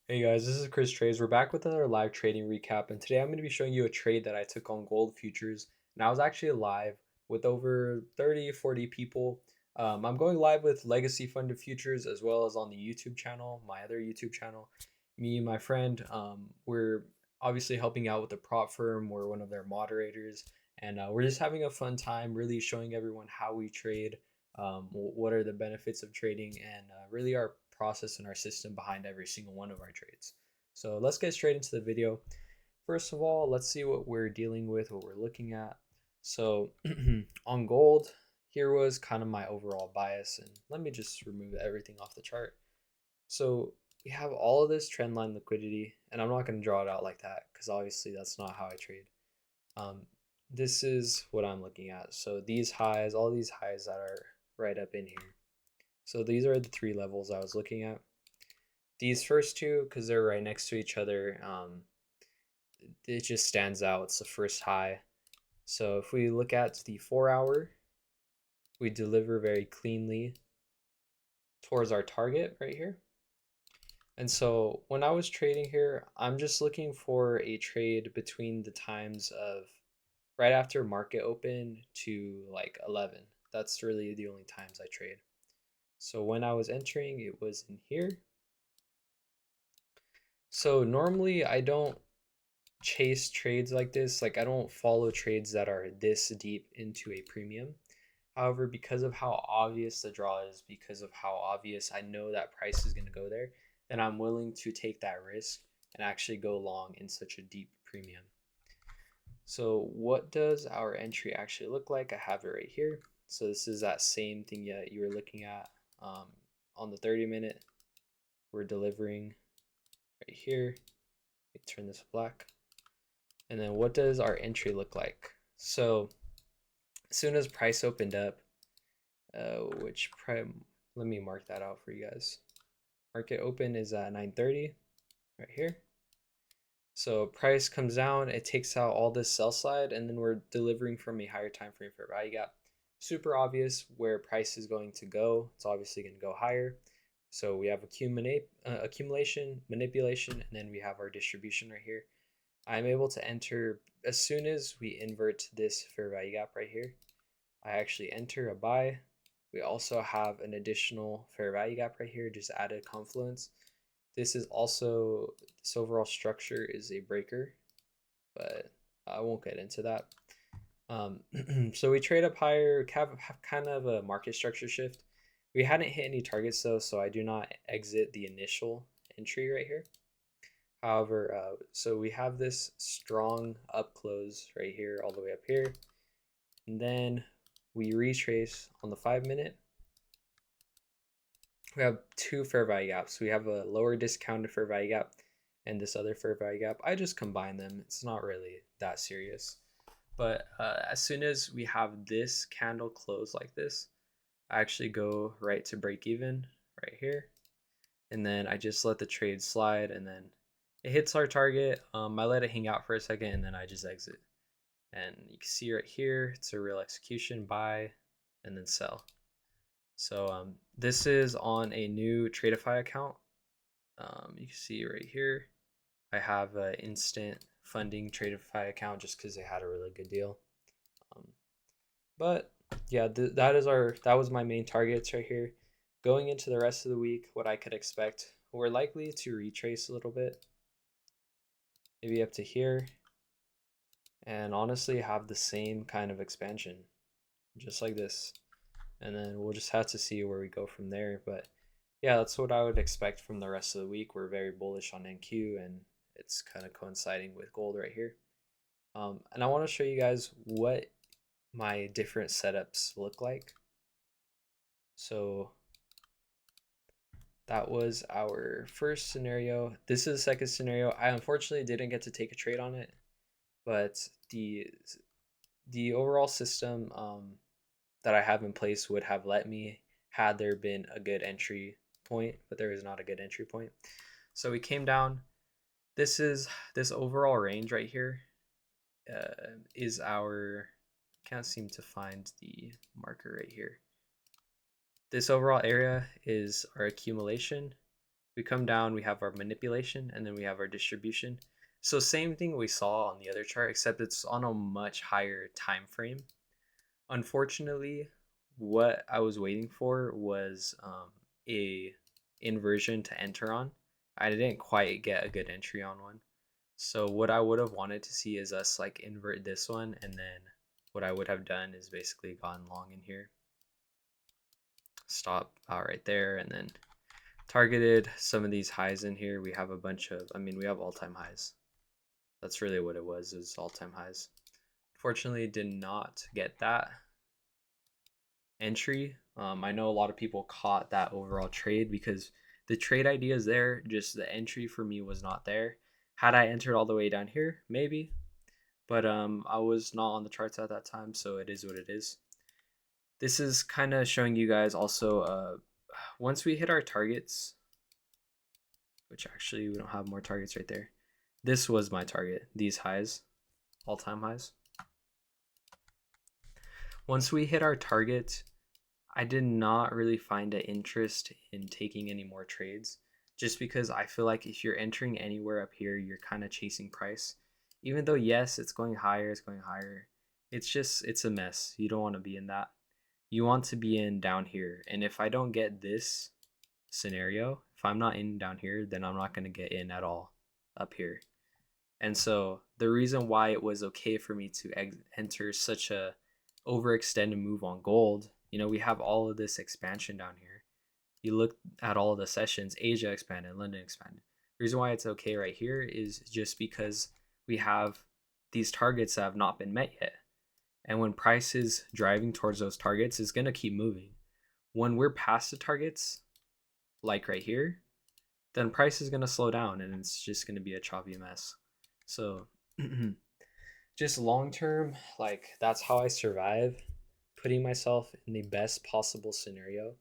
Hey guys, this is Chris Trades. We're back with another live trading recap, and today I'm going to be showing you a trade that I took on gold futures. And I was actually live with over 30, 40 people. I'm going live with legacy funded futures as well as on the YouTube channel, my other YouTube channel. Me and my friend, we're obviously helping out with the prop firm. We're one of their moderators, and we're just having a fun time, really showing everyone how we trade, what are the benefits of trading, and really our process and our system behind every single one of our trades. So let's get straight into the video. First of all, let's see what we're dealing with, what we're looking at. So on gold, here was kind of my overall bias, and let me just remove everything off the chart. So we have all of this trend line liquidity, and I'm not going to draw it out like that because obviously that's not how I trade. Um, this is what I'm looking at. So these highs, all these highs that are right up in here. So these are the three levels I was looking at. These first two, because they're right next to each other, it just stands out. It's the first high. So if we look at the 4 hour, we deliver very cleanly towards our target right here. And so when I was trading here, I'm just looking for a trade between the times of right after market open to like 11. That's really the only times I trade. So when I was entering, it was in here. So normally I don't chase trades like this. Like I don't follow trades that are this deep into a premium. However, because of how obvious the draw is, because of how obvious I know that price is going to go there, then I'm willing to take that risk and actually go long in such a deep premium. So what does our entry actually look like? I have it right here. So this is that same thing that you were looking at um, on the 30-minute. We're delivering right here. Let me turn this black. And then what does our entry look like? So as soon as price opened up, let me mark that out for you guys. Market open is at 9:30 right here. So price comes down, it takes out all this sell side, and then we're delivering from a higher time frame fair value gap. Super obvious where price is going to go. It's obviously going to go higher. So we have accumulation, manipulation, and then we have our distribution right here. I'm able to enter as soon as we invert this fair value gap right here. I actually enter a buy. We also have an additional fair value gap right here, just added confluence. This is also, this overall structure is a breaker, but I won't get into that. So we trade up higher, have kind of a market structure shift. We hadn't hit any targets though, so I do not exit the initial entry right here. However, so we have this strong up close right here, all the way up here. And then we retrace on the 5 minute. We have two fair value gaps. We have a lower discounted fair value gap and this other fair value gap. I just combine them. It's not really that serious. But as soon as we have this candle close like this, I actually go right to break even right here. And then I just let the trade slide and then it hits our target. I let it hang out for a second and then I just exit. And you can see right here, it's a real execution, buy and then sell. So this is on a new Tradeify account. You can see right here, I have an instant funding Tradeify account just because they had a really good deal. Um, but yeah, that was my main targets right here. Going into the rest of the week, what I could expect, we're likely to retrace a little bit, maybe up to here, and honestly have the same kind of expansion, just like this. And then we'll just have to see where we go from there. But yeah, that's what I would expect from the rest of the week. We're very bullish on NQ, and it's kind of coinciding with gold right here. And I want to show you guys what my different setups look like. So that was our first scenario. This is the second scenario. I unfortunately didn't get to take a trade on it, but the overall system that I have in place would have let me had there been a good entry point, but there is not a good entry point. So we came down. This overall range right here is our, can't seem to find the marker right here. This overall area is our accumulation. We come down, we have our manipulation, and then we have our distribution. So same thing we saw on the other chart, except it's on a much higher time frame. Unfortunately, what I was waiting for was a inversion to enter on. I didn't quite get a good entry on one. So what I would have wanted to see is us like invert this one, and then what I would have done is basically gone long in here. Stop out right there, and then targeted some of these highs in here. We have a bunch of, we have all-time highs. That's really what it was, is all-time highs. Fortunately, did not get that entry. I know a lot of people caught that overall trade because the trade idea is there, just the entry for me was not there. Had I entered all the way down here, maybe, but I was not on the charts at that time, so it is what it is. This is kind of showing you guys also, once we hit our targets, which actually we don't have more targets right there. This was my target, these highs, all-time highs. Once we hit our target, I did not really find an interest in taking any more trades, just because I feel like if you're entering anywhere up here, you're kind of chasing price. Even though, yes, it's going higher, it's a mess. You don't want to be in that. You want to be in down here. And if I don't get this scenario, if I'm not in down here, then I'm not going to get in at all up here. And so the reason why it was okay for me to enter such a overextended move on gold, we have all of this expansion down here. You look at all of the sessions, Asia expanded, London expanded. The reason why it's okay right here is just because we have these targets that have not been met yet. And when price is driving towards those targets, it's going to keep moving. When we're past the targets, like right here, then price is going to slow down and it's just going to be a choppy mess. So just long term, like that's how I survive, putting myself in the best possible scenario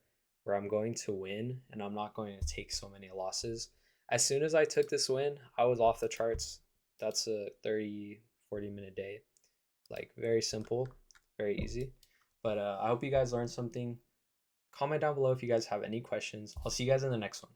where I'm going to win and I'm not going to take so many losses. As soon as I took this win, I was off the charts. That's a 30-40 minute day. Like very simple, very easy. But I hope you guys learned something. Comment down below if you guys have any questions. I'll see you guys in the next one.